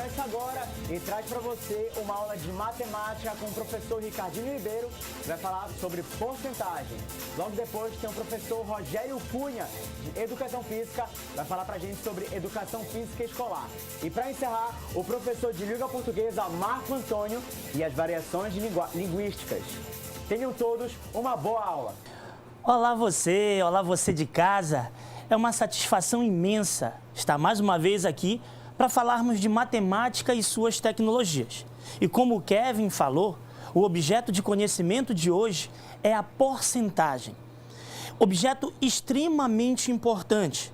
começa agora e traz para você uma aula de matemática com o professor Ricardinho Ribeiro, que vai falar sobre porcentagem. Logo depois tem o professor Rogério Cunha, de Educação Física, vai falar para a gente sobre Educação Física Escolar. E para encerrar, o professor de Língua Portuguesa, Marco Antônio, e as variações linguísticas. Tenham todos uma boa aula. Olá você de casa. É uma satisfação imensa estar mais uma vez aqui para falarmos de matemática e suas tecnologias. E como o Kevin falou, o objeto de conhecimento de hoje é a porcentagem. Objeto extremamente importante,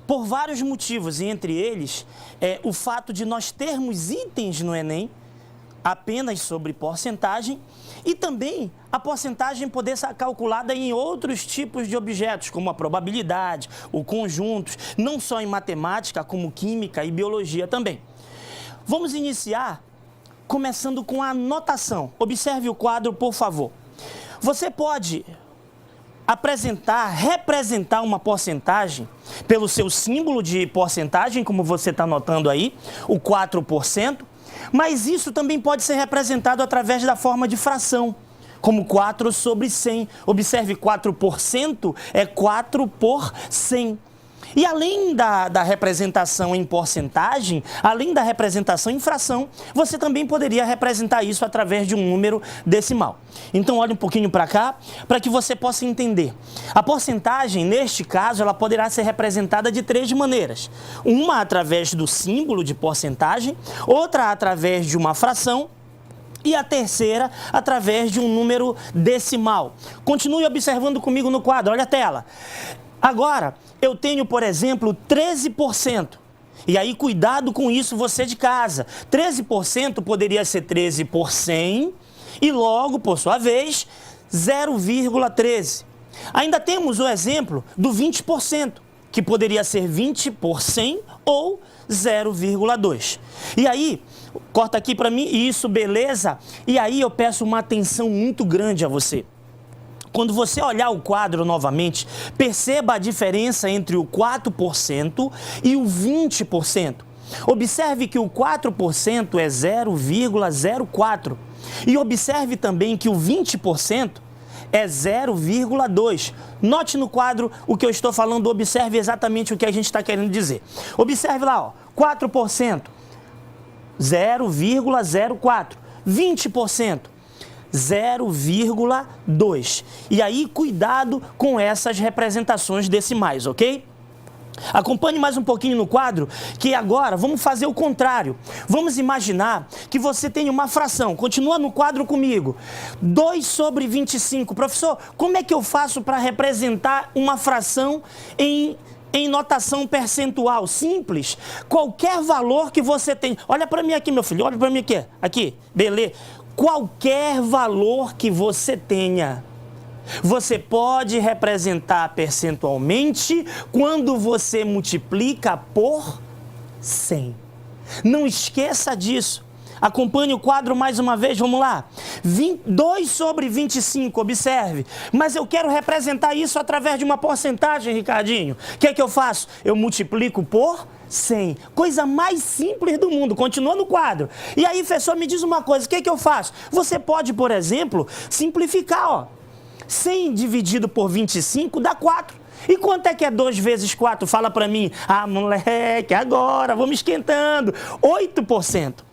por vários motivos, e entre eles é o fato de nós termos itens no Enem apenas sobre porcentagem e também a porcentagem poder ser calculada em outros tipos de objetos, como a probabilidade, o conjuntos, não só em matemática, como química e biologia também. Vamos iniciar começando com a notação. Observe o quadro, por favor. Você pode representar uma porcentagem pelo seu símbolo de porcentagem, como você está notando aí, o 4%, mas isso também pode ser representado através da forma de fração, como 4 sobre 100. Observe, 4% é 4 por 100. E além da representação em porcentagem, além da representação em fração, você também poderia representar isso através de um número decimal. Então, olhe um pouquinho para cá, para que você possa entender. A porcentagem, neste caso, ela poderá ser representada de 3 maneiras. Uma através do símbolo de porcentagem, outra através de uma fração, e a terceira através de um número decimal. Continue observando comigo no quadro, olha a tela. Agora, eu tenho, por exemplo, 13%. E aí, cuidado com isso, você de casa. 13% poderia ser 13 por 100 e logo, por sua vez, 0,13. Ainda temos o exemplo do 20%, que poderia ser 20 por 100 ou 0,2. E aí, corta aqui para mim, isso, beleza? E aí eu peço uma atenção muito grande a você. Quando você olhar o quadro novamente, perceba a diferença entre o 4% e o 20%. Observe que o 4% é 0,04 e observe também que o 20% é 0,2. Note no quadro o que eu estou falando, observe exatamente o que a gente está querendo dizer. Observe lá, ó, 4%, 0,04, 20%. 0,2. E aí, cuidado com essas representações decimais, ok? Acompanhe mais um pouquinho no quadro, que agora vamos fazer o contrário. Vamos imaginar que você tem uma fração. Continua no quadro comigo. 2 sobre 25. Professor, como é que eu faço para representar uma fração em notação percentual? Simples. Qualquer valor que você tem. Olha para mim aqui, meu filho. Olha para mim aqui. Aqui. Beleza. Qualquer valor que você tenha, você pode representar percentualmente quando você multiplica por 100. Não esqueça disso. Acompanhe o quadro mais uma vez, vamos lá. 2 sobre 25, observe. Mas eu quero representar isso através de uma porcentagem, Ricardinho. O que é que eu faço? Eu multiplico por 100. Coisa mais simples do mundo. Continua no quadro. E aí, professor, me diz uma coisa, o que é que eu faço? Você pode, por exemplo, simplificar, ó. 100 dividido por 25 dá 4. E quanto é que é 2 vezes 4? Fala pra mim. Ah, moleque, agora, vamos esquentando. 8%.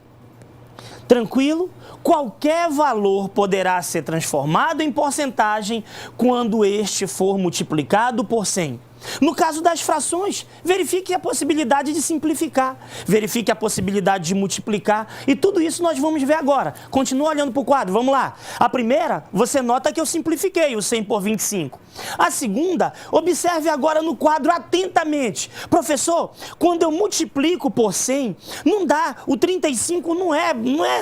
Tranquilo? Qualquer valor poderá ser transformado em porcentagem quando este for multiplicado por 100. No caso das frações, verifique a possibilidade de simplificar, verifique a possibilidade de multiplicar e tudo isso nós vamos ver agora. Continua olhando para o quadro, vamos lá. A primeira, você nota que eu simplifiquei o 100 por 25. A segunda, observe agora no quadro atentamente. Professor, quando eu multiplico por 100, não dá, o 35 não é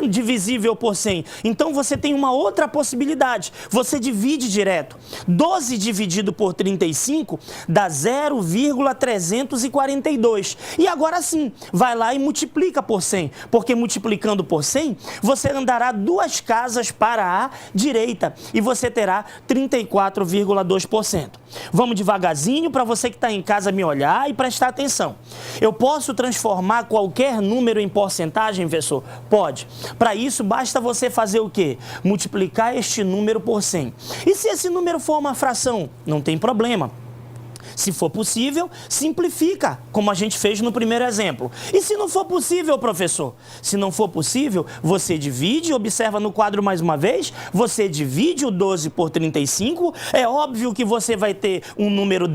divisível por 100. Então você tem uma outra possibilidade, você divide direto. 12 dividido por 35 dá 0,342. E agora sim, vai lá e multiplica por 100, porque multiplicando por 100, você andará 2 casas para a direita e você terá 34,2%. Vamos devagarzinho para você que está em casa me olhar e prestar atenção. Eu posso transformar qualquer número em porcentagem, professor? Pode. Para isso, basta você fazer o quê? Multiplicar este número por 100. E se esse número for uma fração? Não tem problema. Se for possível, simplifica, como a gente fez no primeiro exemplo. E se não for possível, professor? Se não for possível, você divide, observa no quadro mais uma vez, você divide o 12 por 35, é óbvio que você vai ter um número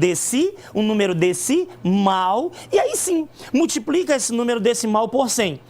decimal, e aí sim, multiplica esse número decimal por 100.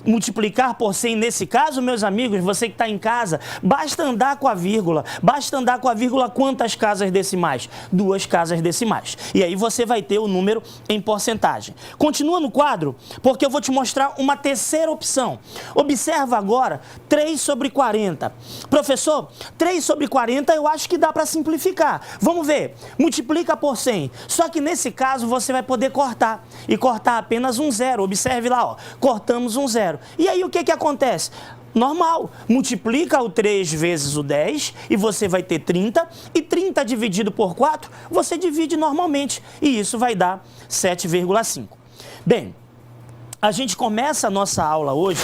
Multiplicar por 100 nesse caso, meus amigos, você que está em casa, basta andar com a vírgula. Basta andar com a vírgula quantas casas decimais? 2 casas decimais. E aí você vai ter o número em porcentagem. Continua no quadro, porque eu vou te mostrar uma terceira opção. Observa agora 3 sobre 40. Professor, 3 sobre 40 eu acho que dá para simplificar. Vamos ver. Multiplica por 100. Só que nesse caso você vai poder cortar. E cortar apenas um zero. Observe lá, ó. Cortamos um zero. E aí o que acontece? Normal, multiplica o 3 vezes o 10 e você vai ter 30, e 30 dividido por 4, você divide normalmente, e isso vai dar 7,5. Bem, a gente começa a nossa aula hoje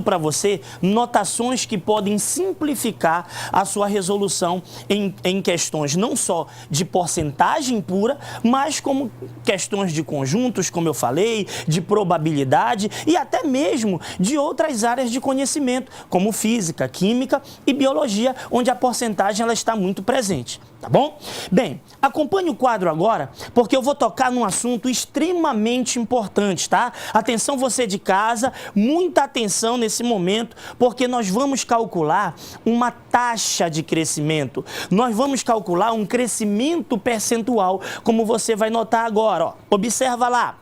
para você notações que podem simplificar a sua resolução em questões não só de porcentagem pura, mas como questões de conjuntos, como eu falei, de probabilidade e até mesmo de outras áreas de conhecimento, como física, química e biologia, onde a porcentagem ela está muito presente. Tá bom? Bem, acompanhe o quadro agora, porque eu vou tocar num assunto extremamente importante, tá? Atenção você de casa, muita atenção nesse momento, porque nós vamos calcular uma taxa de crescimento. Nós vamos calcular um crescimento percentual, como você vai notar agora, ó. Observa lá.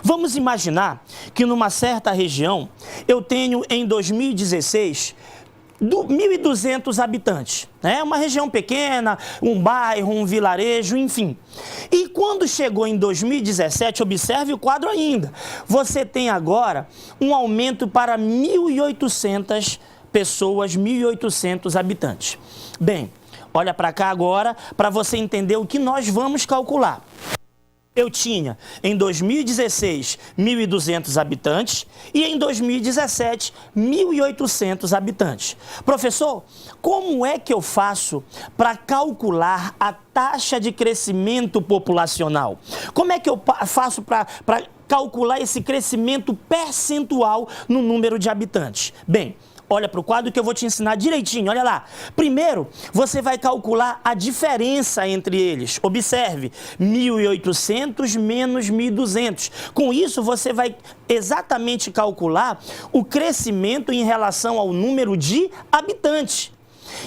Vamos imaginar que numa certa região eu tenho em 2016 1.200 habitantes, né? Uma região pequena, um bairro, um vilarejo, enfim. E quando chegou em 2017, observe o quadro ainda, você tem agora um aumento para 1.800 pessoas, 1.800 habitantes. Bem, olha para cá agora para você entender o que nós vamos calcular. Eu tinha, em 2016, 1.200 habitantes e em 2017, 1.800 habitantes. Professor, como é que eu faço para calcular a taxa de crescimento populacional? Como é que eu faço para calcular esse crescimento percentual no número de habitantes? Bem, olha para o quadro que eu vou te ensinar direitinho, olha lá. Primeiro, você vai calcular a diferença entre eles. Observe, 1.800 menos 1.200. Com isso, você vai exatamente calcular o crescimento em relação ao número de habitantes.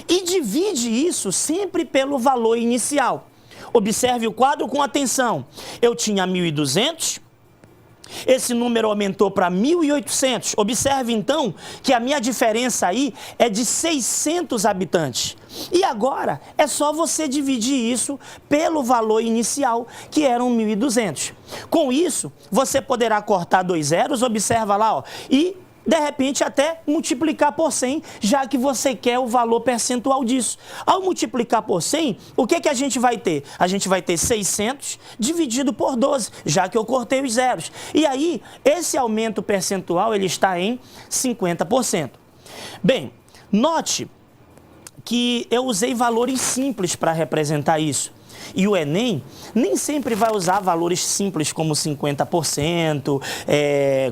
E divide isso sempre pelo valor inicial. Observe o quadro com atenção. Eu tinha 1.200. Esse número aumentou para 1.800. Observe, então, que a minha diferença aí é de 600 habitantes. E agora é só você dividir isso pelo valor inicial, que eram 1.200. Com isso, você poderá cortar 2 zeros, observa lá, ó, e de repente até multiplicar por 100, já que você quer o valor percentual disso. Ao multiplicar por 100, o que a gente vai ter? A gente vai ter 600 dividido por 12, já que eu cortei os zeros. E aí, esse aumento percentual, ele está em 50%. Bem, note que eu usei valores simples para representar isso. E o Enem nem sempre vai usar valores simples como 50%,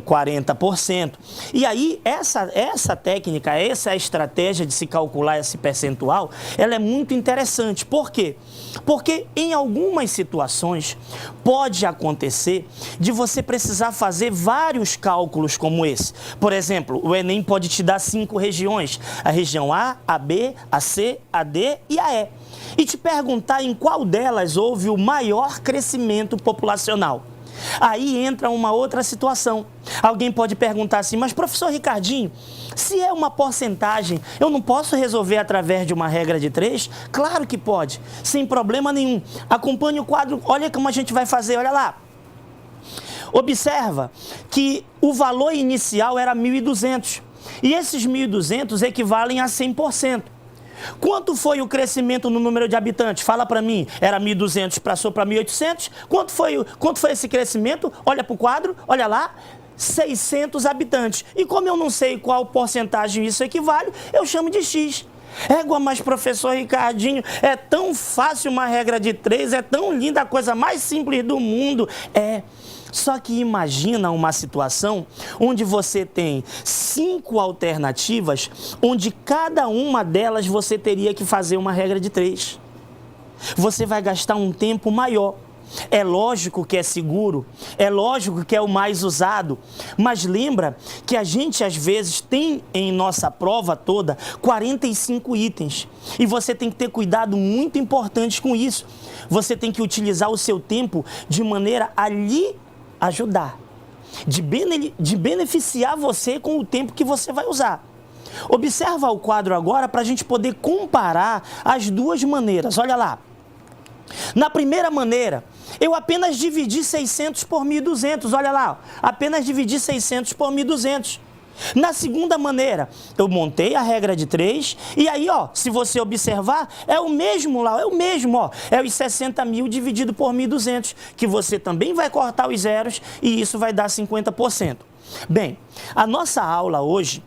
40%. E aí, essa técnica, essa estratégia de se calcular esse percentual, ela é muito interessante. Por quê? Porque em algumas situações pode acontecer de você precisar fazer vários cálculos como esse. Por exemplo, o Enem pode te dar 5 regiões, a região A, a B, a C, a D e a E. E te perguntar em qual delas houve o maior crescimento populacional. Aí entra uma outra situação. Alguém pode perguntar assim, mas professor Ricardinho, se é uma porcentagem, eu não posso resolver através de uma regra de 3? Claro que pode, sem problema nenhum. Acompanhe o quadro, olha como a gente vai fazer, olha lá. Observa que o valor inicial era 1.200 e esses 1.200 equivalem a 100%. Quanto foi o crescimento no número de habitantes? Fala para mim, era 1.200, passou para 1.800. Quanto foi esse crescimento? Olha para o quadro, olha lá, 600 habitantes. E como eu não sei qual porcentagem isso equivale, eu chamo de X. Égua, mas professor Ricardinho, é tão fácil uma regra de 3, é tão linda, a coisa mais simples do mundo. Só que imagina uma situação onde você tem 5 alternativas, onde cada uma delas você teria que fazer uma regra de 3. Você vai gastar um tempo maior. É lógico que é seguro, é lógico que é o mais usado, mas lembra que a gente às vezes tem em nossa prova toda 45 itens e você tem que ter cuidado muito importante com isso. Você tem que utilizar o seu tempo de maneira a lhe ajudar, de beneficiar você com o tempo que você vai usar. Observa o quadro agora para a gente poder comparar as duas maneiras. Olha lá. Na primeira maneira, eu apenas dividi 600 por 1.200, olha lá, apenas dividi 600 por 1.200. Na segunda maneira, eu montei a regra de 3 e aí, ó, se você observar, é o mesmo lá, é os 60 mil dividido por 1.200, que você também vai cortar os zeros e isso vai dar 50%. Bem, a nossa aula hoje,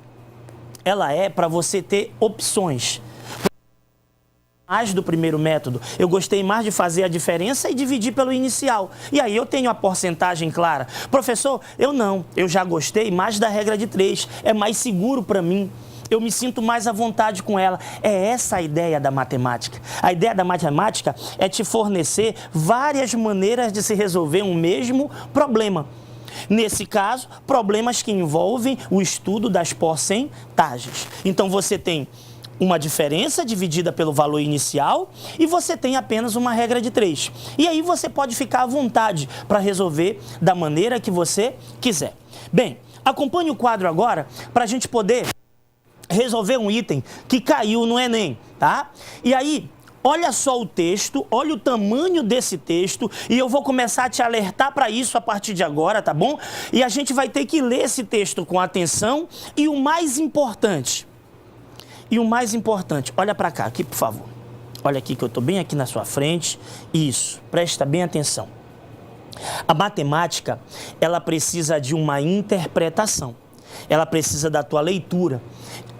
ela é para você ter opções. Mais do primeiro método, eu gostei mais de fazer a diferença e dividir pelo inicial. E aí eu tenho a porcentagem clara. Professor, eu já gostei mais da regra de 3, é mais seguro para mim. Eu me sinto mais à vontade com ela. É essa a ideia da matemática. A ideia da matemática é te fornecer várias maneiras de se resolver um mesmo problema. Nesse caso, problemas que envolvem o estudo das porcentagens. Então você tem uma diferença dividida pelo valor inicial e você tem apenas uma regra de 3. E aí você pode ficar à vontade para resolver da maneira que você quiser. Bem, acompanhe o quadro agora para a gente poder resolver um item que caiu no Enem, tá? E aí, olha só o texto, olha o tamanho desse texto e eu vou começar a te alertar para isso a partir de agora, tá bom? E a gente vai ter que ler esse texto com atenção e o mais importante, olha para cá, aqui por favor. Olha aqui que eu estou bem aqui na sua frente. Isso, presta bem atenção. A matemática, ela precisa de uma interpretação. Ela precisa da tua leitura.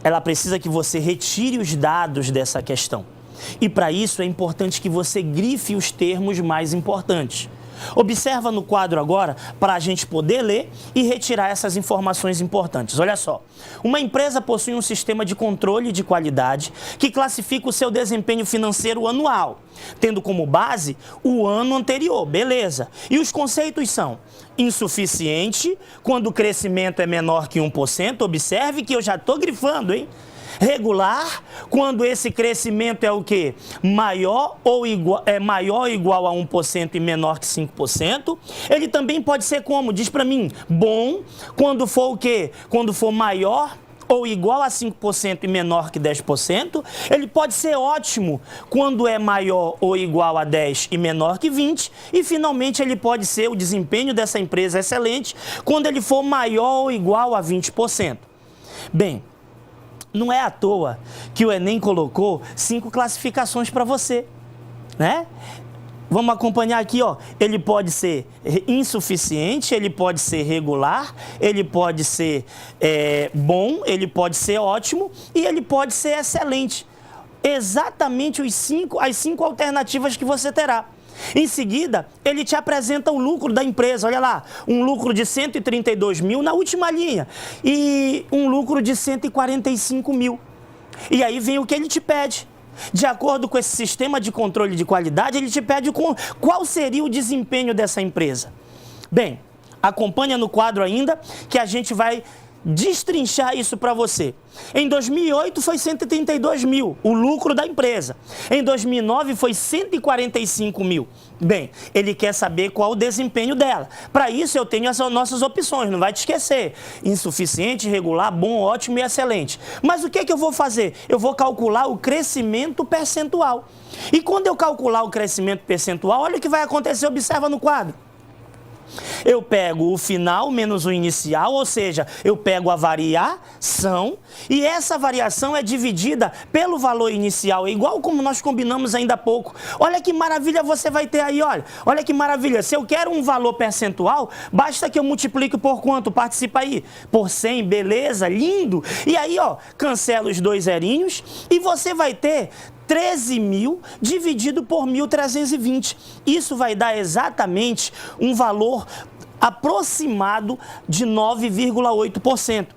Ela precisa que você retire os dados dessa questão. E para isso é importante que você grife os termos mais importantes. Observa no quadro agora para a gente poder ler e retirar essas informações importantes. Olha só, uma empresa possui um sistema de controle de qualidade que classifica o seu desempenho financeiro anual, tendo como base o ano anterior, beleza. E os conceitos são insuficiente, quando o crescimento é menor que 1%, observe que eu já estou grifando, hein? Regular, quando esse crescimento é o quê? Maior ou igual a 1% e menor que 5%. Ele também pode ser como? Diz para mim, bom, quando for o quê? Quando for maior ou igual a 5% e menor que 10%. Ele pode ser ótimo quando é maior ou igual a 10 e menor que 20. E, finalmente, ele pode ser o desempenho dessa empresa excelente quando ele for maior ou igual a 20%. Bem, não é à toa que o Enem colocou 5 classificações para você, né? Vamos acompanhar aqui, ó. Ele pode ser insuficiente, ele pode ser regular, ele pode ser bom, ele pode ser ótimo e ele pode ser excelente. Exatamente as 5 alternativas que você terá. Em seguida, ele te apresenta o lucro da empresa, olha lá, um lucro de 132 mil na última linha e um lucro de 145 mil. E aí vem o que ele te pede. De acordo com esse sistema de controle de qualidade, ele te pede qual seria o desempenho dessa empresa. Bem, acompanha no quadro ainda que a gente vai destrinchar isso para você. Em 2008 foi 132 mil, o lucro da empresa. Em 2009 foi 145 mil. Bem, ele quer saber qual o desempenho dela. Para isso eu tenho as nossas opções, não vai te esquecer. Insuficiente, regular, bom, ótimo e excelente. Mas o que é que eu vou fazer? Eu vou calcular o crescimento percentual. E quando eu calcular o crescimento percentual, olha o que vai acontecer, observa no quadro. Eu pego o final menos o inicial, ou seja, eu pego a variação e essa variação é dividida pelo valor inicial, igual como nós combinamos ainda há pouco. Olha que maravilha você vai ter aí, olha que maravilha. Se eu quero um valor percentual, basta que eu multiplique por quanto? Participa aí. Por 100, beleza, lindo. E aí, cancela os 2 zerinhos e você vai ter 13.000 dividido por 1.320. Isso vai dar exatamente um valor aproximado de 9,8%.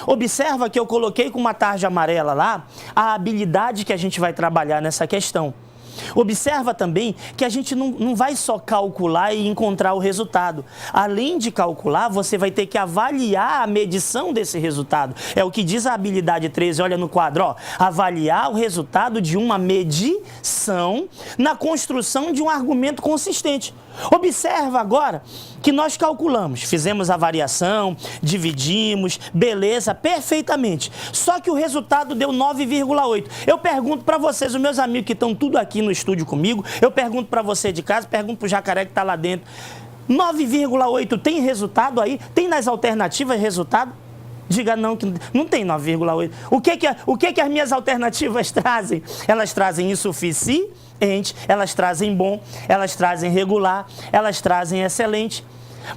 Observa que eu coloquei com uma tarja amarela lá a habilidade que a gente vai trabalhar nessa questão. Observa também que a gente não vai só calcular e encontrar o resultado. Além de calcular, você vai ter que avaliar a medição desse resultado. É o que diz a habilidade 13, olha no quadro, avaliar o resultado de uma medição na construção de um argumento consistente. Observa agora que nós calculamos, fizemos a variação, dividimos, beleza, perfeitamente. Só que o resultado deu 9,8. Eu pergunto para vocês, os meus amigos que estão tudo aqui no estúdio comigo, eu pergunto para você de casa, pergunto para o jacaré que está lá dentro, 9,8 tem resultado aí? Tem nas alternativas resultado? Diga não, que não tem 9,8. O que as minhas alternativas trazem? Elas trazem insuficiente, elas trazem bom, elas trazem regular, elas trazem excelente.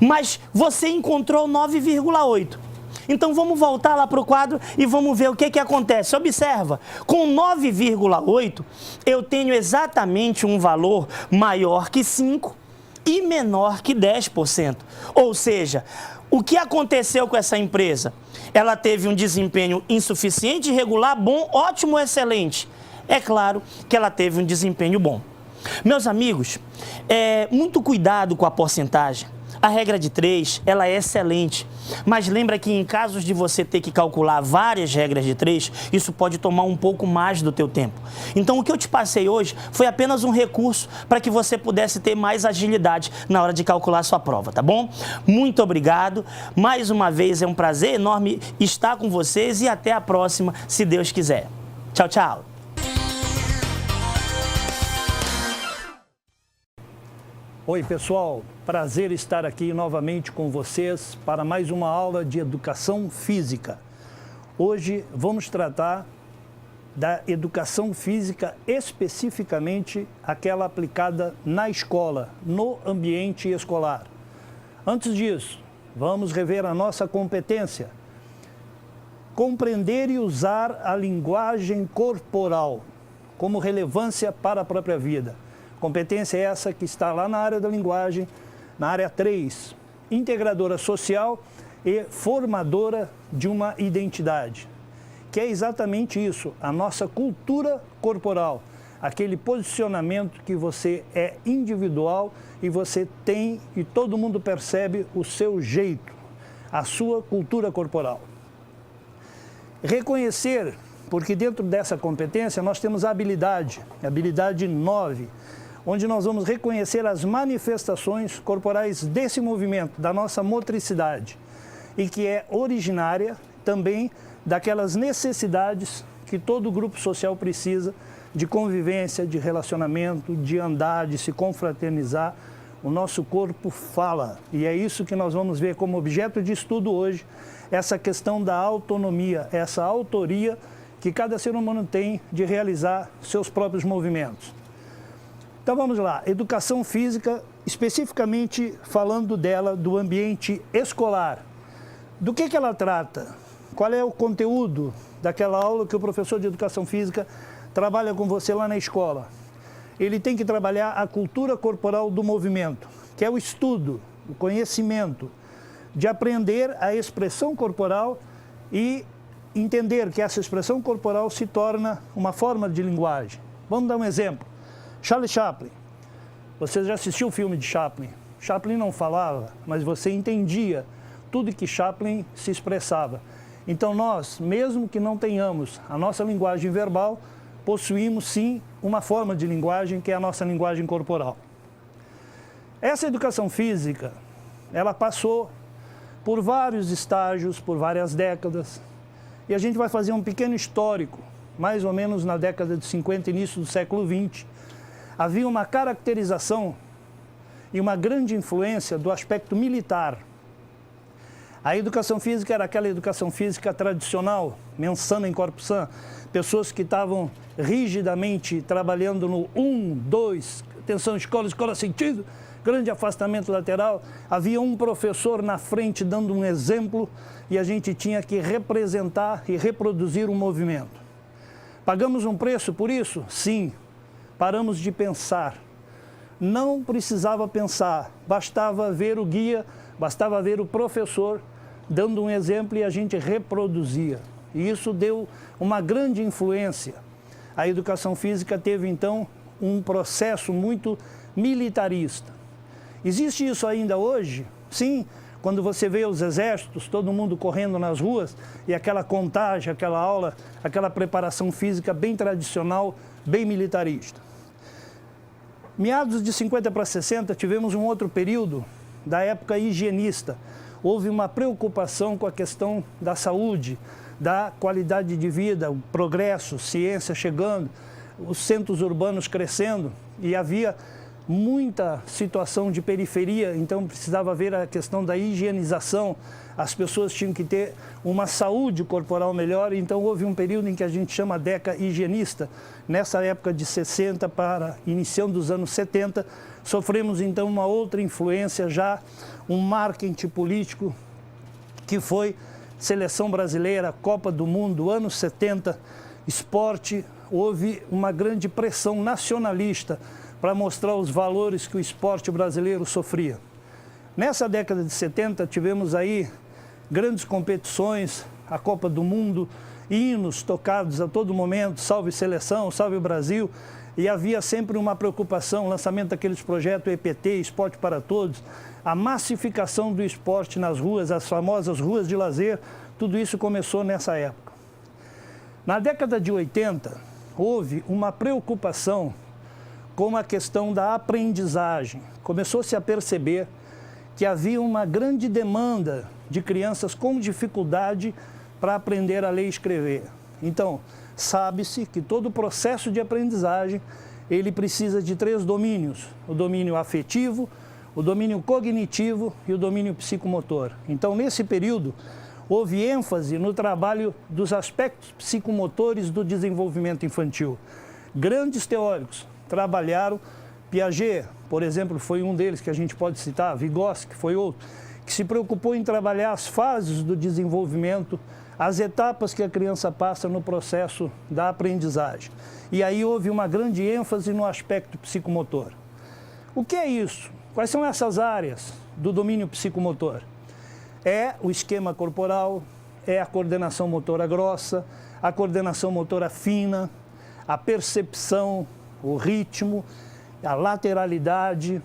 Mas você encontrou 9,8. Então vamos voltar lá para o quadro e vamos ver o que acontece. Observa, com 9,8 eu tenho exatamente um valor maior que 5 e menor que 10%. Ou seja, o que aconteceu com essa empresa? Ela teve um desempenho insuficiente, irregular, bom, ótimo, excelente. É claro que ela teve um desempenho bom. Meus amigos, muito cuidado com a porcentagem. A regra de 3, ela é excelente, mas lembra que em casos de você ter que calcular várias regras de 3, isso pode tomar um pouco mais do teu tempo. Então o que eu te passei hoje foi apenas um recurso para que você pudesse ter mais agilidade na hora de calcular a sua prova, tá bom? Muito obrigado, mais uma vez é um prazer enorme estar com vocês e até a próxima, se Deus quiser. Tchau, tchau. Oi pessoal, prazer estar aqui novamente com vocês para mais uma aula de Educação Física. Hoje vamos tratar da Educação Física, especificamente aquela aplicada na escola, no ambiente escolar. Antes disso, vamos rever a nossa competência. Compreender e usar a linguagem corporal como relevância para a própria vida. Competência essa que está lá na área da linguagem, na área 3, integradora social e formadora de uma identidade, que é exatamente isso, a nossa cultura corporal, aquele posicionamento que você é individual e você tem e todo mundo percebe o seu jeito, a sua cultura corporal. Reconhecer, porque dentro dessa competência nós temos a habilidade 9, onde nós vamos reconhecer as manifestações corporais desse movimento, da nossa motricidade, e que é originária também daquelas necessidades que todo grupo social precisa de convivência, de relacionamento, de andar, de se confraternizar. O nosso corpo fala, e é isso que nós vamos ver como objeto de estudo hoje, essa questão da autonomia, essa autoria que cada ser humano tem de realizar seus próprios movimentos. Então vamos lá, Educação Física, especificamente falando dela, do ambiente escolar. Do que ela trata? Qual é o conteúdo daquela aula que o professor de Educação Física trabalha com você lá na escola? Ele tem que trabalhar a cultura corporal do movimento, que é o estudo, o conhecimento, de aprender a expressão corporal e entender que essa expressão corporal se torna uma forma de linguagem. Vamos dar um exemplo. Charlie Chaplin. Você já assistiu o filme de Chaplin? Chaplin não falava, mas você entendia tudo que Chaplin se expressava. Então nós, mesmo que não tenhamos a nossa linguagem verbal, possuímos sim uma forma de linguagem que é a nossa linguagem corporal. Essa educação física, ela passou por vários estágios, por várias décadas, e a gente vai fazer um pequeno histórico, mais ou menos na década de 50, início do século XX, havia uma caracterização e uma grande influência do aspecto militar. A educação física era aquela educação física tradicional, mens sana in corpore sano, pessoas que estavam rigidamente trabalhando no 1, 2, atenção, escola, sentido, grande afastamento lateral. Havia um professor na frente dando um exemplo e a gente tinha que representar e reproduzir um movimento. Pagamos um preço por isso? Sim. Paramos de pensar. Não precisava pensar, bastava ver o guia, bastava ver o professor dando um exemplo e a gente reproduzia. E isso deu uma grande influência. A educação física teve, então, um processo muito militarista. Existe isso ainda hoje? Sim, quando você vê os exércitos, todo mundo correndo nas ruas e aquela contagem, aquela aula, aquela preparação física bem tradicional, bem militarista. Meados de 50 para 60, tivemos um outro período da época higienista. Houve uma preocupação com a questão da saúde, da qualidade de vida, o progresso, ciência chegando, os centros urbanos crescendo e havia muita situação de periferia, então precisava ver a questão da higienização, as pessoas tinham que ter uma saúde corporal melhor, então houve um período em que a gente chama década higienista. Nessa época de 60 para iniciando dos anos 70, sofremos então uma outra influência, já um marketing político que foi seleção brasileira, Copa do Mundo, anos 70, esporte, houve uma grande pressão nacionalista para mostrar os valores que o esporte brasileiro sofria. Nessa década de 70, tivemos aí grandes competições, a Copa do Mundo, hinos tocados a todo momento, salve seleção, salve Brasil, e havia sempre uma preocupação, o lançamento daqueles projetos EPT, Esporte para Todos, a massificação do esporte nas ruas, as famosas ruas de lazer, tudo isso começou nessa época. Na década de 80, houve uma preocupação com a questão da aprendizagem. Começou-se a perceber que havia uma grande demanda de crianças com dificuldade para aprender a ler e escrever. Então, sabe-se que todo o processo de aprendizagem, ele precisa de 3 domínios: o domínio afetivo, o domínio cognitivo e o domínio psicomotor. Então, nesse período, houve ênfase no trabalho dos aspectos psicomotores do desenvolvimento infantil. Grandes teóricos trabalharam, Piaget, por exemplo, foi um deles que a gente pode citar, Vygotsky foi outro, que se preocupou em trabalhar as fases do desenvolvimento, as etapas que a criança passa no processo da aprendizagem. E aí houve uma grande ênfase no aspecto psicomotor. O que é isso? Quais são essas áreas do domínio psicomotor? É o esquema corporal, é a coordenação motora grossa, a coordenação motora fina, a percepção, o ritmo, a lateralidade.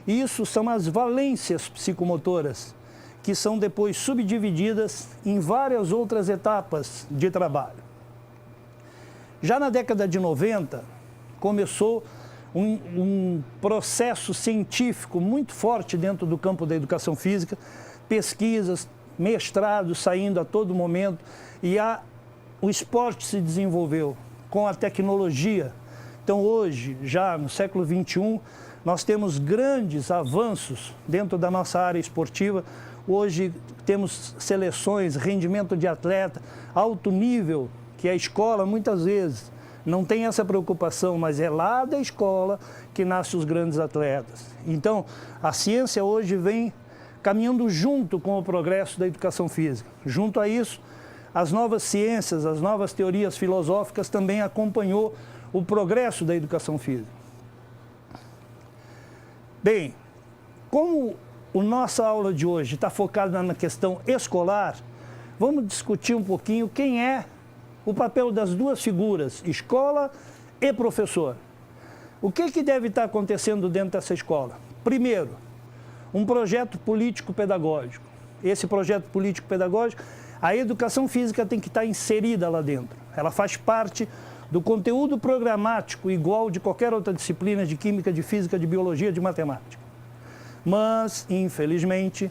Isso são as valências psicomotoras, que são depois subdivididas em várias outras etapas de trabalho. Já na década de 90, começou um processo científico muito forte dentro do campo da educação física, pesquisas, mestrados saindo a todo momento, e o esporte se desenvolveu com a tecnologia. Então hoje, já no século XXI, nós temos grandes avanços dentro da nossa área esportiva. Hoje temos seleções, rendimento de atleta, alto nível, que a escola muitas vezes não tem essa preocupação, mas é lá da escola que nascem os grandes atletas. Então, a ciência hoje vem caminhando junto com o progresso da educação física. Junto a isso, as novas ciências, as novas teorias filosóficas também acompanhou o progresso da educação física. Bem, como a nossa aula de hoje está focada na questão escolar, vamos discutir um pouquinho quem é o papel das duas figuras, escola e professor. O que deve estar acontecendo dentro dessa escola? Primeiro, um projeto político-pedagógico. Esse projeto político-pedagógico, A educação física tem que estar inserida lá dentro. Ela faz parte do conteúdo programático igual de qualquer outra disciplina de química, de física, de biologia, de matemática. Mas, infelizmente,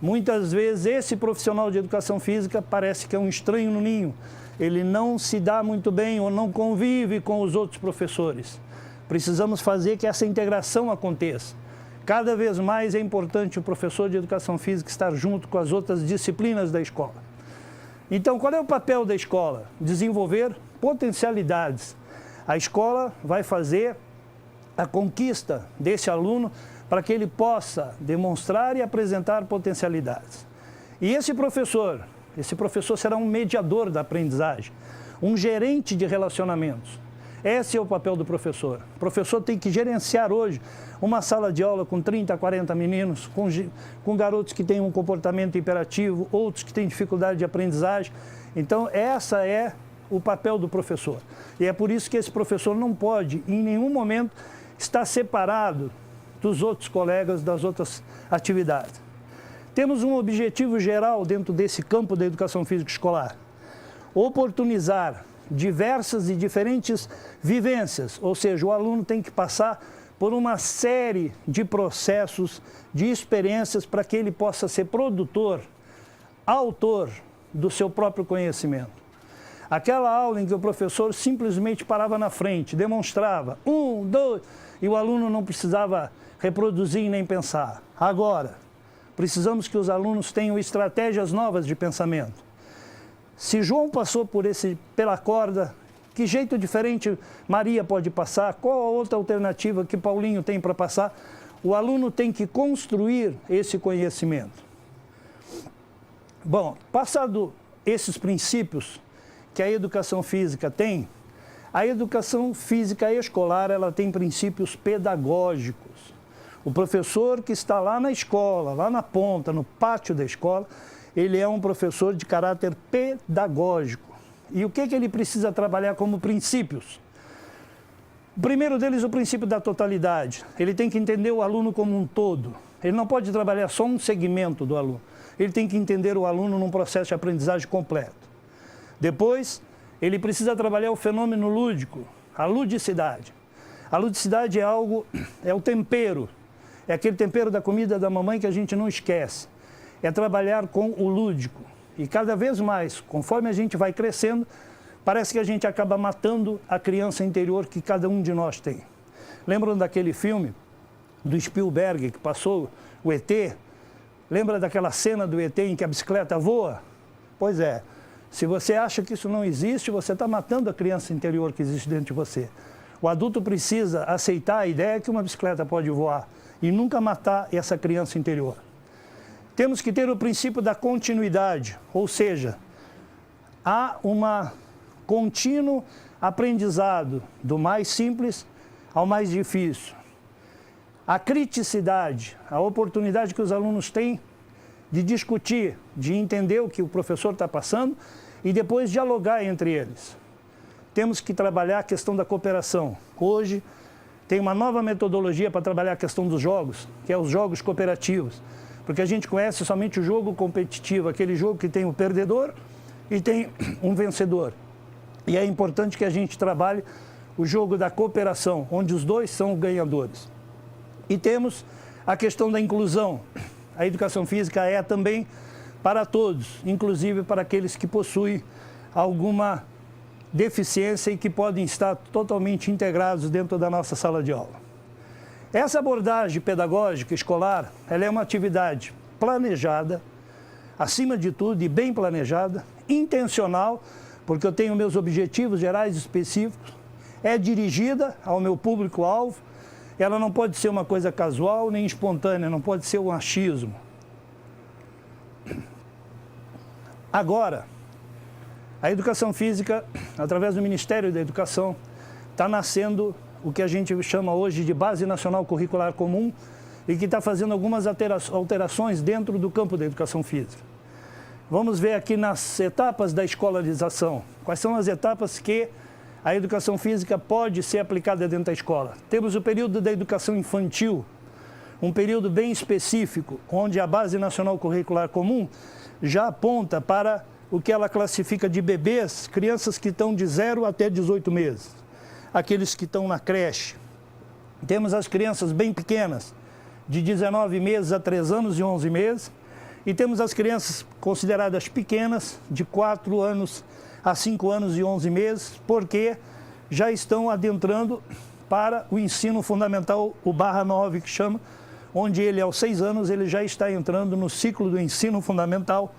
muitas vezes esse profissional de educação física parece que é um estranho no ninho. Ele não se dá muito bem ou não convive com os outros professores. Precisamos fazer que essa integração aconteça. Cada vez mais é importante o professor de educação física estar junto com as outras disciplinas da escola. Então, qual é o papel da escola? Desenvolver potencialidades. A escola vai fazer a conquista desse aluno para que ele possa demonstrar e apresentar potencialidades. E esse professor será um mediador da aprendizagem, um gerente de relacionamentos. Esse é o papel do professor. O professor tem que gerenciar hoje uma sala de aula com 30, 40 meninos, com garotos que têm um comportamento hiperativo, outros que têm dificuldade de aprendizagem. Então, essa é o papel do professor. E é por isso que esse professor não pode, em nenhum momento, estar separado dos outros colegas, das outras atividades. Temos um objetivo geral dentro desse campo da educação física escolar: oportunizar diversas e diferentes vivências, ou seja, o aluno tem que passar por uma série de processos, de experiências para que ele possa ser produtor, autor do seu próprio conhecimento. Aquela aula em que o professor simplesmente parava na frente, demonstrava 1, 2, e o aluno não precisava reproduzir nem pensar. Agora, precisamos que os alunos tenham estratégias novas de pensamento. Se João passou pela corda, que jeito diferente Maria pode passar? Qual a outra alternativa que Paulinho tem para passar? O aluno tem que construir esse conhecimento. Bom, passado esses princípios que a educação física tem, a educação física escolar ela tem princípios pedagógicos. O professor que está lá na escola, lá na ponta, no pátio da escola, ele é um professor de caráter pedagógico. E o que ele precisa trabalhar como princípios? O primeiro deles é o princípio da totalidade. Ele tem que entender o aluno como um todo. Ele não pode trabalhar só um segmento do aluno. Ele tem que entender o aluno num processo de aprendizagem completo. Depois, ele precisa trabalhar o fenômeno lúdico, a ludicidade. A ludicidade é o tempero. É aquele tempero da comida da mamãe que a gente não esquece. É trabalhar com o lúdico. E cada vez mais, conforme a gente vai crescendo, parece que a gente acaba matando a criança interior que cada um de nós tem. Lembram daquele filme do Spielberg que passou, o ET? Lembra daquela cena do ET em que a bicicleta voa? Pois é, se você acha que isso não existe, você está matando a criança interior que existe dentro de você. O adulto precisa aceitar a ideia que uma bicicleta pode voar e nunca matar essa criança interior. Temos que ter o princípio da continuidade, ou seja, há um contínuo aprendizado do mais simples ao mais difícil. A criticidade, a oportunidade que os alunos têm de discutir, de entender o que o professor está passando e depois dialogar entre eles. Temos que trabalhar a questão da cooperação. Hoje tem uma nova metodologia para trabalhar a questão dos jogos, que é os jogos cooperativos. Porque a gente conhece somente o jogo competitivo, aquele jogo que tem o perdedor e tem um vencedor. E é importante que a gente trabalhe o jogo da cooperação, onde os dois são ganhadores. E temos a questão da inclusão. A educação física é também para todos, inclusive para aqueles que possuem alguma deficiência e que podem estar totalmente integrados dentro da nossa sala de aula. Essa abordagem pedagógica escolar, ela é uma atividade planejada, acima de tudo, e bem planejada, intencional, porque eu tenho meus objetivos gerais específicos, é dirigida ao meu público-alvo, ela não pode ser uma coisa casual nem espontânea, não pode ser um achismo. Agora, a educação física, através do Ministério da Educação, está nascendo o que a gente chama hoje de Base Nacional Curricular Comum e que está fazendo algumas alterações dentro do campo da educação física. Vamos ver aqui nas etapas da escolarização, quais são as etapas que a educação física pode ser aplicada dentro da escola. Temos o período da educação infantil, um período bem específico, onde a Base Nacional Curricular Comum já aponta para o que ela classifica de bebês, crianças que estão de 0 até 18 meses, aqueles que estão na creche. Temos as crianças bem pequenas, de 19 meses a 3 anos e 11 meses, e temos as crianças consideradas pequenas, de 4 anos a 5 anos e 11 meses, porque já estão adentrando para o ensino fundamental, o /9 que chama, onde ele aos 6 anos ele já está entrando no ciclo do ensino fundamental,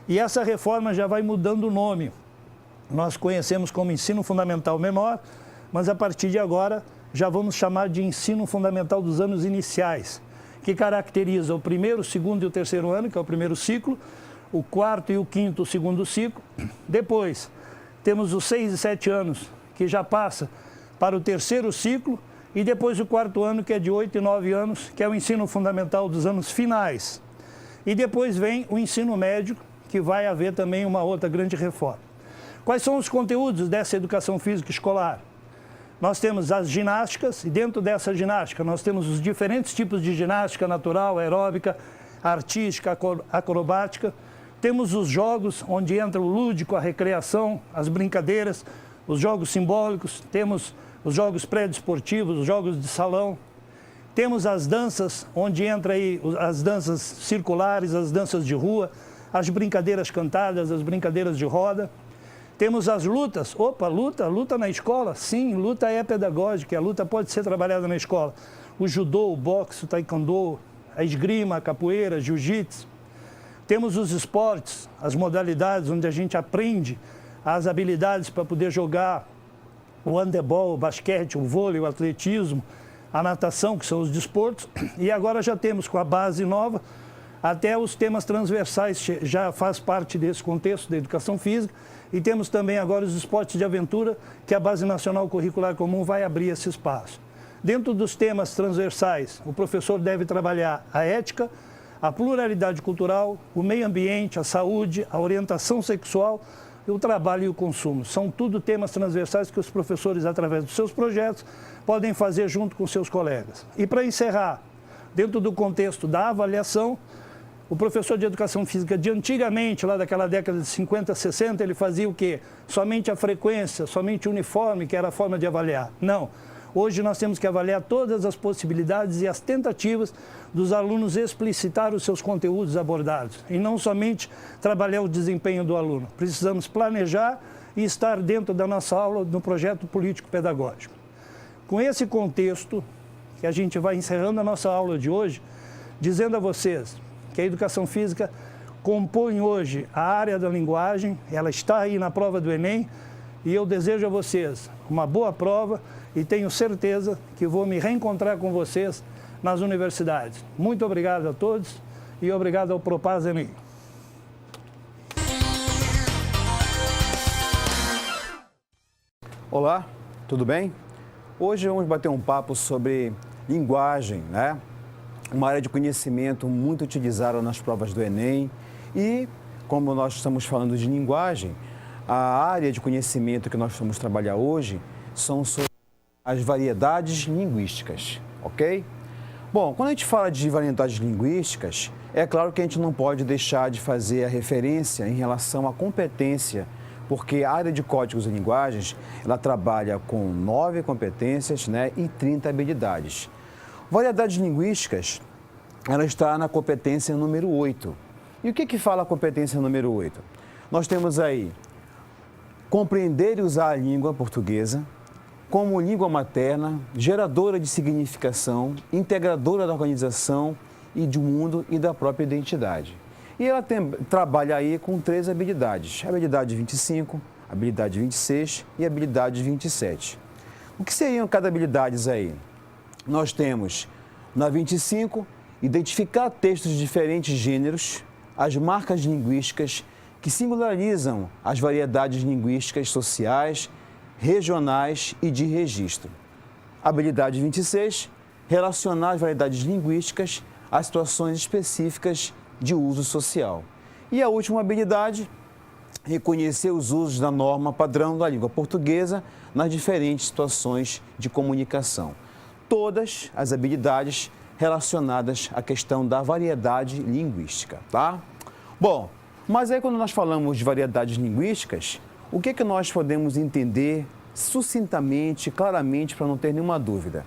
e essa reforma já vai mudando o nome. Nós conhecemos como ensino fundamental menor, mas a partir de agora já vamos chamar de ensino fundamental dos anos iniciais, que caracteriza o primeiro, o segundo e o terceiro ano, que é o primeiro ciclo, o quarto e o quinto, o segundo ciclo. Depois, temos os 6 e 7 anos, que já passa para o terceiro ciclo, e depois o quarto ano, que é de 8 e 9 anos, que é o ensino fundamental dos anos finais. E depois vem o ensino médio, que vai haver também uma outra grande reforma. Quais são os conteúdos dessa educação física escolar? Nós temos as ginásticas, e dentro dessa ginástica nós temos os diferentes tipos de ginástica natural, aeróbica, artística, acrobática. Temos os jogos, onde entra o lúdico, a recreação, as brincadeiras, os jogos simbólicos, temos os jogos pré-desportivos, os jogos de salão. Temos as danças, onde entra aí as danças circulares, as danças de rua, as brincadeiras cantadas, as brincadeiras de roda. Temos as lutas. Opa, luta na escola? Sim, luta é pedagógica, a luta pode ser trabalhada na escola. O judô, o boxe, o taekwondo, a esgrima, a capoeira, jiu-jitsu. Temos os esportes, as modalidades onde a gente aprende as habilidades para poder jogar o handebol, o basquete, o vôlei, o atletismo, a natação, que são os desportos. E agora já temos com a base nova, até os temas transversais já faz parte desse contexto da educação física. E temos também agora os esportes de aventura, que a Base Nacional Curricular Comum vai abrir esse espaço. Dentro dos temas transversais, o professor deve trabalhar a ética, a pluralidade cultural, o meio ambiente, a saúde, a orientação sexual, o trabalho e o consumo. São tudo temas transversais que os professores, através dos seus projetos, podem fazer junto com seus colegas. E para encerrar, dentro do contexto da avaliação, o professor de educação física de antigamente, lá daquela década de 50, 60, ele fazia o quê? Somente a frequência, somente o uniforme, que era a forma de avaliar. Não. Hoje nós temos que avaliar todas as possibilidades e as tentativas dos alunos explicitar os seus conteúdos abordados. E não somente trabalhar o desempenho do aluno. Precisamos planejar e estar dentro da nossa aula no projeto político-pedagógico. Com esse contexto, que a gente vai encerrando a nossa aula de hoje, dizendo a vocês que a educação física compõe hoje a área da linguagem, ela está aí na prova do Enem, e eu desejo a vocês uma boa prova e tenho certeza que vou me reencontrar com vocês nas universidades. Muito obrigado a todos e obrigado ao Propaz Enem. Olá, tudo bem? Hoje vamos bater um papo sobre linguagem, né? Uma área de conhecimento muito utilizada nas provas do Enem e, como nós estamos falando de linguagem, a área de conhecimento que nós vamos trabalhar hoje são sobre as variedades linguísticas, ok? Bom, quando a gente fala de variedades linguísticas, é claro que a gente não pode deixar de fazer a referência em relação à competência, porque a área de códigos e linguagens, ela trabalha com 9 competências, né, e 30 habilidades. Variedades linguísticas, ela está na competência número 8. E o que fala a competência número 8? Nós temos aí compreender e usar a língua portuguesa como língua materna, geradora de significação, integradora da organização e do mundo e da própria identidade. E ela trabalha aí com 3 habilidades, habilidade 25, habilidade 26 e habilidade 27. O que seriam cada habilidade aí? Nós temos, na 25, identificar textos de diferentes gêneros, as marcas linguísticas que singularizam as variedades linguísticas sociais, regionais e de registro. Habilidade 26, relacionar as variedades linguísticas às situações específicas de uso social. E a última habilidade, reconhecer os usos da norma padrão da língua portuguesa nas diferentes situações de comunicação. Todas as habilidades relacionadas à questão da variedade linguística, tá? Bom, Mas aí quando nós falamos de variedades linguísticas, o que é que nós podemos entender sucintamente, claramente, para não ter nenhuma dúvida?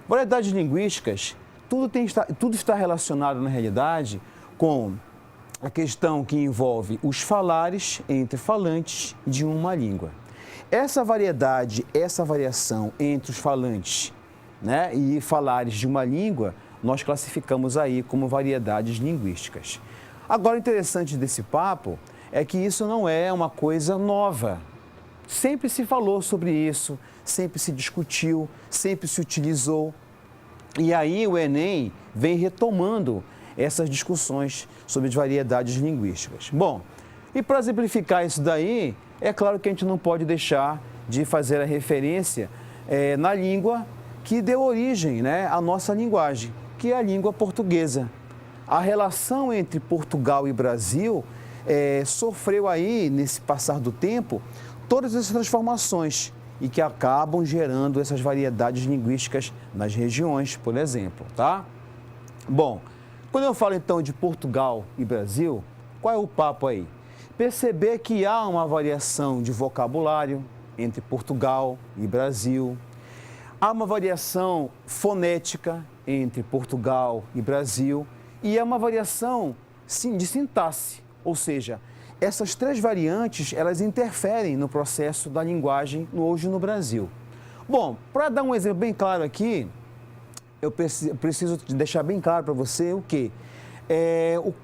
Variedades linguísticas, tudo está relacionado na realidade com a questão que envolve os falares entre falantes de uma língua. Essa variedade, essa variação entre os falantes, né, e falares de uma língua, nós classificamos aí como variedades linguísticas. Agora, o interessante desse papo é que isso não é uma coisa nova. Sempre se falou sobre isso, sempre se discutiu, sempre se utilizou. E aí o Enem vem retomando essas discussões sobre as variedades linguísticas. Bom, e para exemplificar isso daí, é claro que a gente não pode deixar de fazer a referência na língua que deu origem, né, à nossa linguagem, que é a língua portuguesa. A relação entre Portugal e Brasil sofreu aí, nesse passar do tempo, todas essas transformações e que acabam gerando essas variedades linguísticas nas regiões, por exemplo, tá? Bom, quando eu falo então de Portugal e Brasil, qual é o papo aí? Perceber que há uma variação de vocabulário entre Portugal e Brasil, há uma variação fonética entre Portugal e Brasil e há uma variação de sintaxe, ou seja, essas três variantes, elas interferem no processo da linguagem hoje no Brasil. Bom, para dar um exemplo bem claro aqui, eu preciso deixar bem claro para você o quê?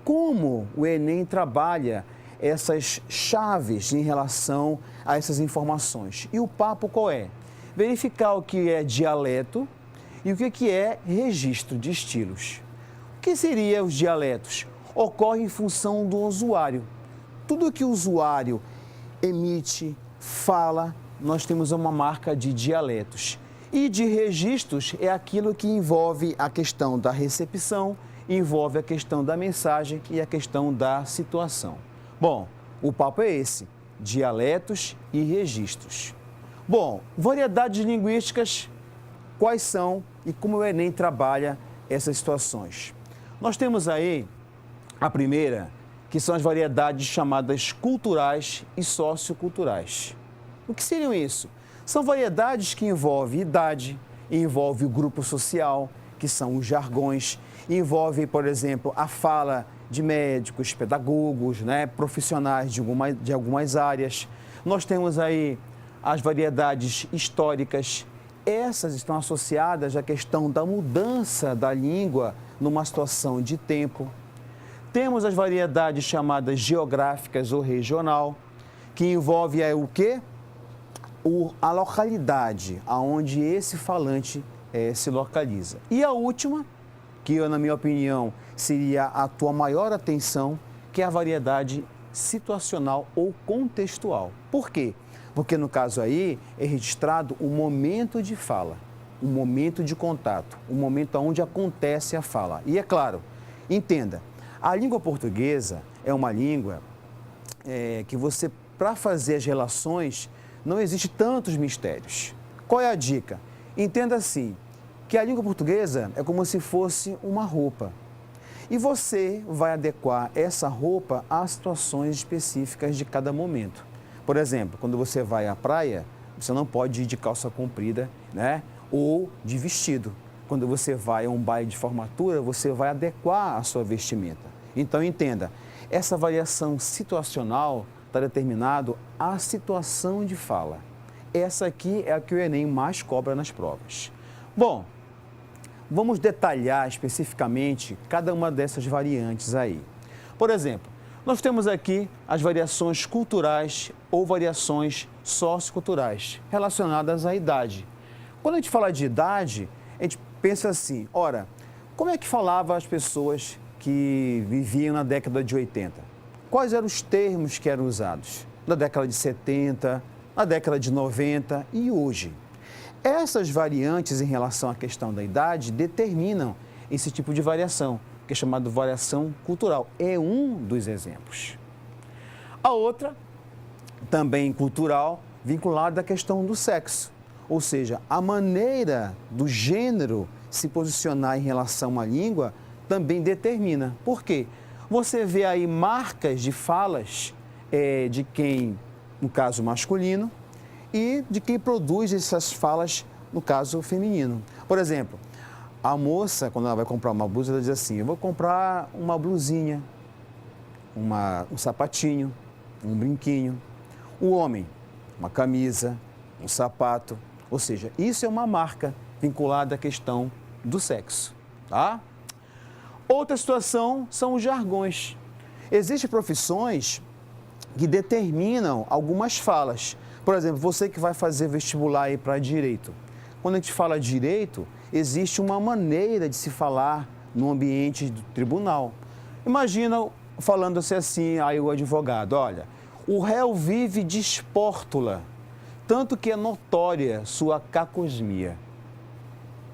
Como o Enem trabalha essas chaves em relação a essas informações. E o papo qual é? Verificar o que é dialeto e o que é registro de estilos. O que seriam os dialetos? Ocorre em função do usuário. Tudo que o usuário emite, fala, nós temos uma marca de dialetos. E de registros é aquilo que envolve a questão da recepção, envolve a questão da mensagem e a questão da situação. Bom, o papo é esse, dialetos e registros. Bom, variedades linguísticas, quais são e como o Enem trabalha essas situações? Nós temos aí a primeira, que são as variedades chamadas culturais e socioculturais. O que seriam isso? São variedades que envolvem idade, envolvem o grupo social, que são os jargões, envolve, por exemplo, a fala de médicos, pedagogos, né, profissionais de algumas áreas. Nós temos aí as variedades históricas. Essas estão associadas à questão da mudança da língua numa situação de tempo. Temos as variedades chamadas geográficas ou regional, que envolve o quê? A localidade aonde esse falante se localiza. E a última, que na minha opinião seria a tua maior atenção, que é a variedade situacional ou contextual. Por quê? Porque no caso aí é registrado o momento de fala, o momento de contato, o momento onde acontece a fala. E é claro, entenda, a língua portuguesa é uma língua que você, para fazer as relações, não existe tantos mistérios. Qual é a dica? Entenda assim, que a língua portuguesa é como se fosse uma roupa. E você vai adequar essa roupa às situações específicas de cada momento. Por exemplo, quando você vai à praia, você não pode ir de calça comprida, né? Ou de vestido. Quando você vai a um baile de formatura, você vai adequar a sua vestimenta. Então, entenda, essa variação situacional está determinado à situação de fala. Essa aqui é a que o Enem mais cobra nas provas. Bom, vamos detalhar especificamente cada uma dessas variantes aí. Por exemplo, nós temos aqui as variações culturais ou variações socioculturais relacionadas à idade. Quando a gente fala de idade, a gente pensa assim, ora, como é que falavam as pessoas que viviam na década de 80? Quais eram os termos que eram usados? Na década de 70, na década de 90 e hoje? Essas variantes em relação à questão da idade determinam esse tipo de variação, que é chamado variação cultural. É um dos exemplos. A outra, também cultural, vinculada à questão do sexo, ou seja, a maneira do gênero se posicionar em relação à língua também determina. Por quê? você vê aí marcas de falas de quem, no caso masculino, e de quem produz essas falas, no caso feminino. Por exemplo, a moça, quando ela vai comprar uma blusa, ela diz assim: eu vou comprar uma blusinha, um sapatinho, um brinquinho. O homem, uma camisa, um sapato. Ou seja, isso é uma marca vinculada à questão do sexo, tá? Outra situação são os jargões. Existem profissões que determinam algumas falas. Por exemplo, você que vai fazer vestibular aí para direito. Quando a gente fala direito, existe uma maneira de se falar no ambiente do tribunal. Imagina falando-se assim, aí o advogado: olha, o réu vive de espórtula, tanto que é notória sua cacosmia.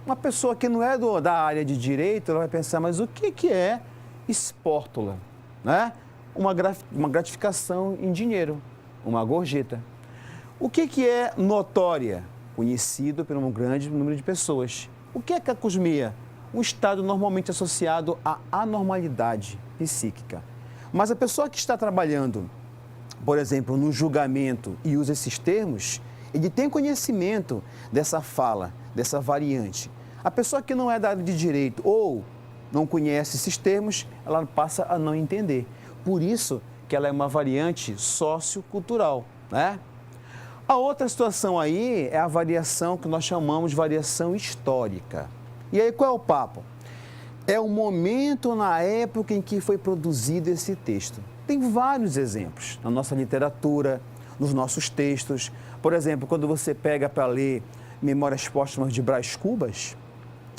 Uma pessoa que não é da área de direito, ela vai pensar: mas o que é espórtula? Né? Uma gratificação em dinheiro, uma gorjeta. O que é notória? Conhecido por um grande número de pessoas. O que é cacosmia? Um estado normalmente associado à anormalidade psíquica. Mas a pessoa que está trabalhando, por exemplo, no julgamento e usa esses termos, ele tem conhecimento dessa fala, dessa variante. A pessoa que não é da área de direito ou não conhece esses termos, ela passa a não entender. Por isso que ela é uma variante sociocultural, né? A outra situação aí é a variação que nós chamamos de variação histórica. E aí qual é o papo? É o momento na época em que foi produzido esse texto. Tem vários exemplos na nossa literatura, nos nossos textos. Por exemplo, quando você pega para ler Memórias Póstumas de Brás Cubas,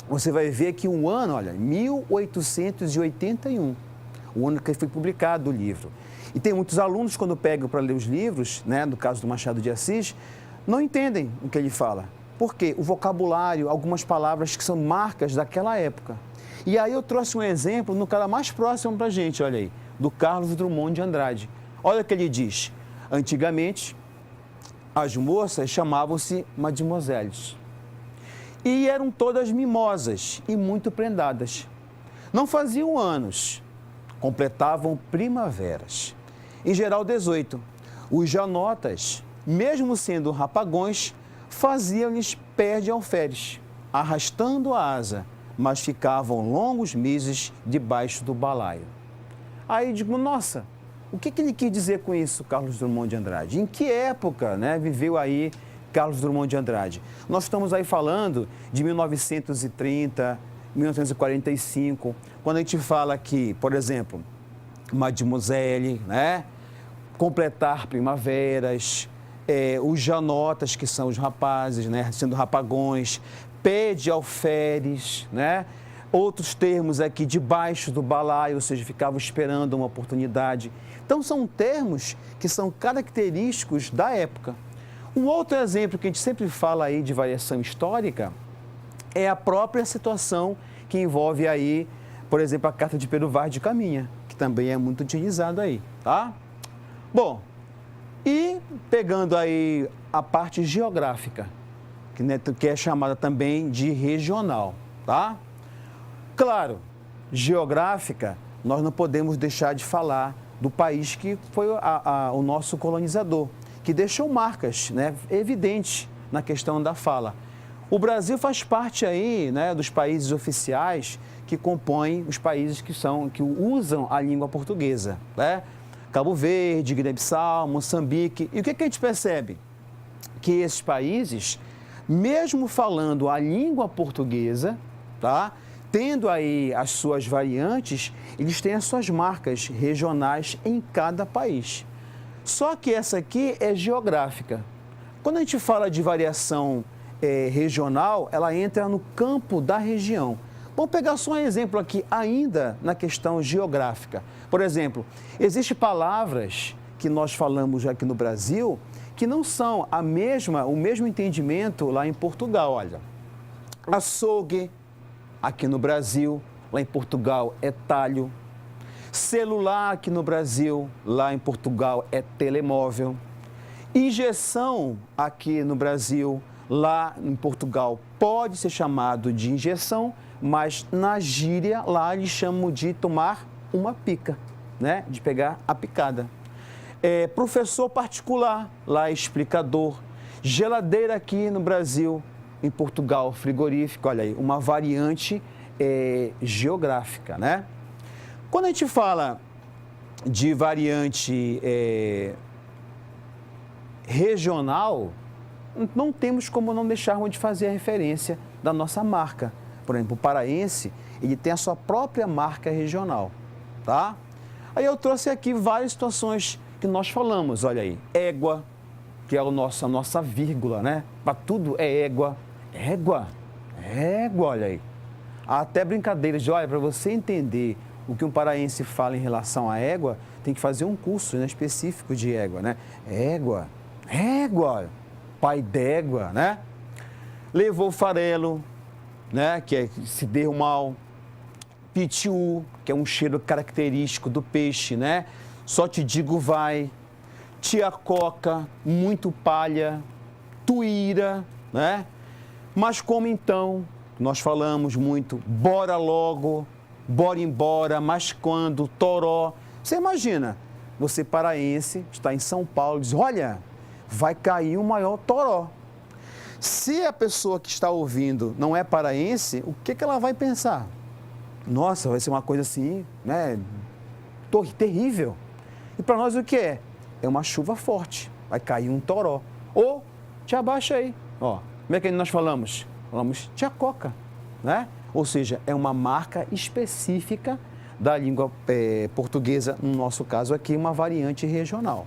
você vai ver que um ano, olha, 1881, o ano que foi publicado o livro. E tem muitos alunos, quando pegam para ler os livros, né, no caso do Machado de Assis, não entendem o que ele fala. Por quê? O vocabulário, algumas palavras que são marcas daquela época. E aí eu trouxe um exemplo no cara mais próximo para a gente, olha aí, do Carlos Drummond de Andrade. Olha o que ele diz: antigamente, as moças chamavam-se mademoiselles. E eram todas mimosas e muito prendadas. Não faziam anos, completavam primaveras. Em geral, 18. Os janotas, mesmo sendo rapagões, faziam-lhes pé de alferes, arrastando a asa, mas ficavam longos meses debaixo do balaio. Aí digo: nossa, o que ele quis dizer com isso, Carlos Drummond de Andrade? Em que época, né, viveu aí Carlos Drummond de Andrade? Nós estamos aí falando de 1930, 1945, quando a gente fala que, por exemplo, mademoiselle, né, completar primaveras, os janotas, que são os rapazes, né, sendo rapagões, pé de alferes, né? Outros termos aqui, debaixo do balaio, ou seja, ficavam esperando uma oportunidade. Então, são termos que são característicos da época. Um outro exemplo que a gente sempre fala aí de variação histórica é a própria situação que envolve aí, por exemplo, a carta de Pedro Vaz de Caminha, que também é muito utilizado aí, tá? Bom, e pegando aí a parte geográfica, que é chamada também de regional, tá? Claro, geográfica, nós não podemos deixar de falar do país que foi o nosso colonizador, que deixou marcas, né, evidentes na questão da fala. O Brasil faz parte aí, né, dos países oficiais que compõem os países que usam a língua portuguesa, né? Cabo Verde, Guiné-Bissau, Moçambique. E o que a gente percebe? Que esses países, mesmo falando a língua portuguesa, tá, tendo aí as suas variantes, eles têm as suas marcas regionais em cada país. Só que essa aqui é geográfica. Quando a gente fala de variação regional, ela entra no campo da região. Vamos pegar só um exemplo aqui, ainda na questão geográfica. Por exemplo, existem palavras que nós falamos aqui no Brasil que não são o mesmo entendimento lá em Portugal. Olha, açougue, aqui no Brasil, lá em Portugal é talho. Celular aqui no Brasil, lá em Portugal é telemóvel. Injeção aqui no Brasil, lá em Portugal pode ser chamado de injeção, mas na gíria lá eles chamam de tomar uma pica, né? De pegar a picada. Professor particular, lá explicador. Geladeira aqui no Brasil, em Portugal, frigorífico, olha aí, uma variante geográfica, né? Quando a gente fala de variante regional, não temos como não deixarmos de fazer a referência da nossa marca. Por exemplo, o paraense, ele tem a sua própria marca regional, tá? Aí eu trouxe aqui várias situações que nós falamos, olha aí, égua, que é a nossa vírgula, né? Para tudo é égua, égua, olha aí. Há até brincadeiras de, olha, para você entender o que um paraense fala em relação à égua, tem que fazer um curso, né, específico de égua, né? Égua, pai d'égua, né? Levou farelo, né, que é se deu mal. Pitiu, que é um cheiro característico do peixe, né? Só te digo vai. Tia Coca, muito palha. Tuíra, né? Mas como então, nós falamos muito, bora logo, bora embora, mas quando, toró. Você imagina, você paraense, está em São Paulo, diz, olha, vai cair o maior toró. Se a pessoa que está ouvindo não é paraense, o que ela vai pensar? Nossa, vai ser uma coisa assim, né, terrível. E para nós o que é? É uma chuva forte, vai cair um toró. Ou, te abaixa aí, ó, como é que nós falamos? Falamos tia Coca, né? Ou seja, é uma marca específica da língua portuguesa, no nosso caso aqui, uma variante regional.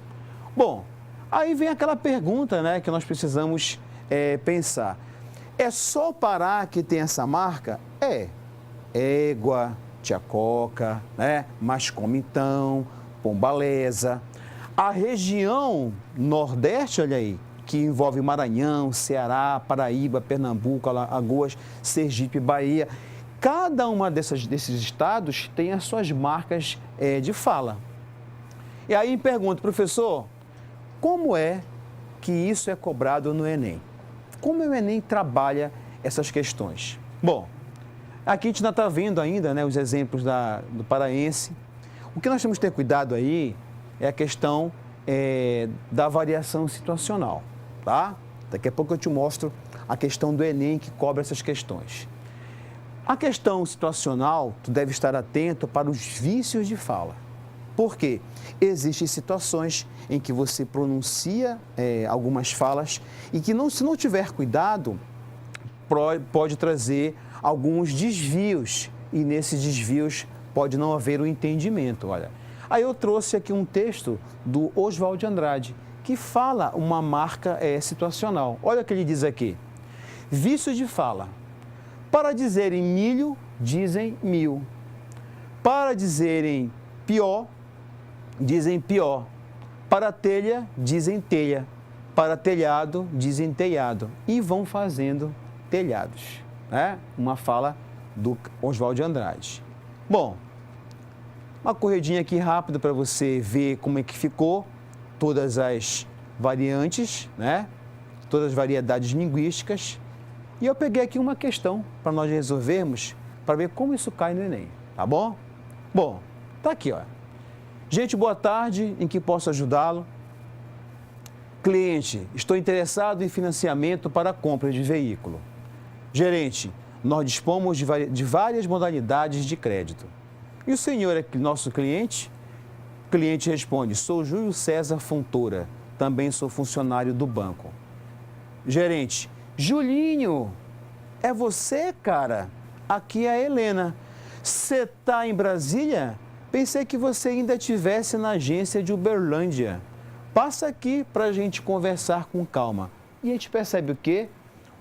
Bom, aí vem aquela pergunta, né, que nós precisamos pensar. É só o Pará que tem essa marca? Égua, tia Coca, né? Mas como então, Pombaleza. A região Nordeste, olha aí, que envolve Maranhão, Ceará, Paraíba, Pernambuco, Alagoas, Sergipe, Bahia. Cada uma desses estados tem as suas marcas de fala. E aí pergunto, professor, como é que isso é cobrado no Enem? Como o Enem trabalha essas questões? Bom, aqui a gente ainda está vendo ainda, né, os exemplos do paraense. O que nós temos que ter cuidado aí é a questão da variação situacional, tá? Daqui a pouco eu te mostro a questão do Enem que cobra essas questões. A questão situacional, tu deve estar atento para os vícios de fala. Por quê? Existem situações em que você pronuncia algumas falas e que, se não tiver cuidado, pode trazer alguns desvios e nesses desvios pode não haver um entendimento, olha. Aí eu trouxe aqui um texto do Oswald de Andrade, que fala uma marca situacional. Olha o que ele diz aqui. Vício de fala. Para dizerem milho, dizem mil. Para dizerem pior, dizem pior. Para telha, dizem telha. Para telhado, dizem telhado. E vão fazendo telhados. Né? Uma fala do Oswald de Andrade. Bom, uma corredinha aqui rápida para você ver como é que ficou todas as variantes, né? Todas as variedades linguísticas. E eu peguei aqui uma questão para nós resolvermos, para ver como isso cai no Enem, tá bom? Bom, tá aqui, ó. Gente, boa tarde, em que posso ajudá-lo? Cliente, estou interessado em financiamento para a compra de veículo. Gerente, nós dispomos de várias modalidades de crédito. E o senhor é nosso cliente? O cliente responde, sou Júlio César Fontoura, também sou funcionário do banco. Gerente, Julinho, é você, cara? Aqui é a Helena. Você está em Brasília? Pensei que você ainda estivesse na agência de Uberlândia. Passa aqui para a gente conversar com calma. E a gente percebe o quê?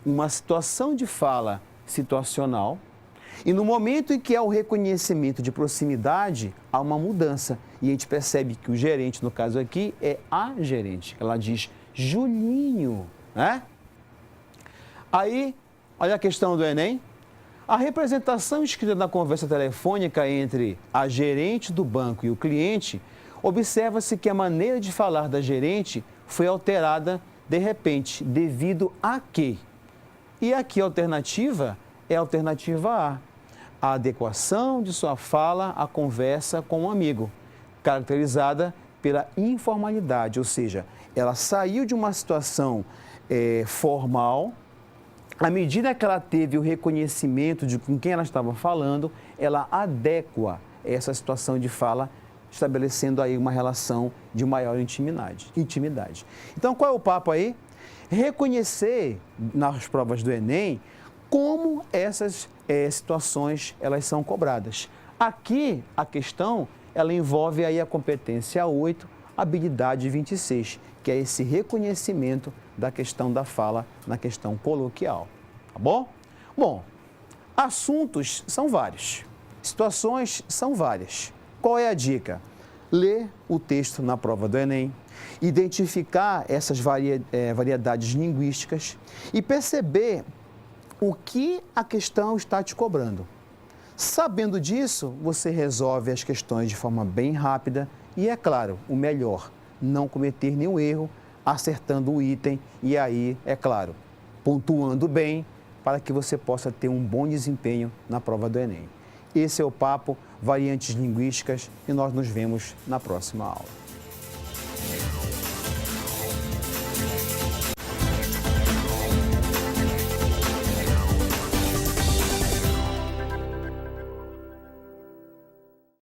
Uma situação de fala situacional. E no momento em que há o reconhecimento de proximidade, há uma mudança. E a gente percebe que o gerente, no caso aqui, é a gerente. Ela diz, Julinho, né? Aí, olha a questão do Enem. A representação escrita na conversa telefônica entre a gerente do banco e o cliente, observa-se que a maneira de falar da gerente foi alterada de repente, devido a quê? E aqui a alternativa é a alternativa A. a adequação de sua fala à conversa com um amigo, caracterizada pela informalidade, ou seja, ela saiu de uma situação formal, à medida que ela teve o reconhecimento de com quem ela estava falando, ela adequa essa situação de fala, estabelecendo aí uma relação de maior intimidade. Então, qual é o papo aí? Reconhecer nas provas do Enem como essas situações elas são cobradas. Aqui, a questão, ela envolve aí a competência 8, habilidade 26, que é esse reconhecimento da questão da fala na questão coloquial, tá bom? Bom, assuntos são vários, situações são várias. Qual é a dica? Ler o texto na prova do Enem, identificar essas variedades linguísticas e perceber o que a questão está te cobrando. Sabendo disso, você resolve as questões de forma bem rápida e, é claro, o melhor, não cometer nenhum erro, acertando o item e aí, é claro, pontuando bem para que você possa ter um bom desempenho na prova do Enem. Esse é o Papo Variantes Linguísticas e nós nos vemos na próxima aula.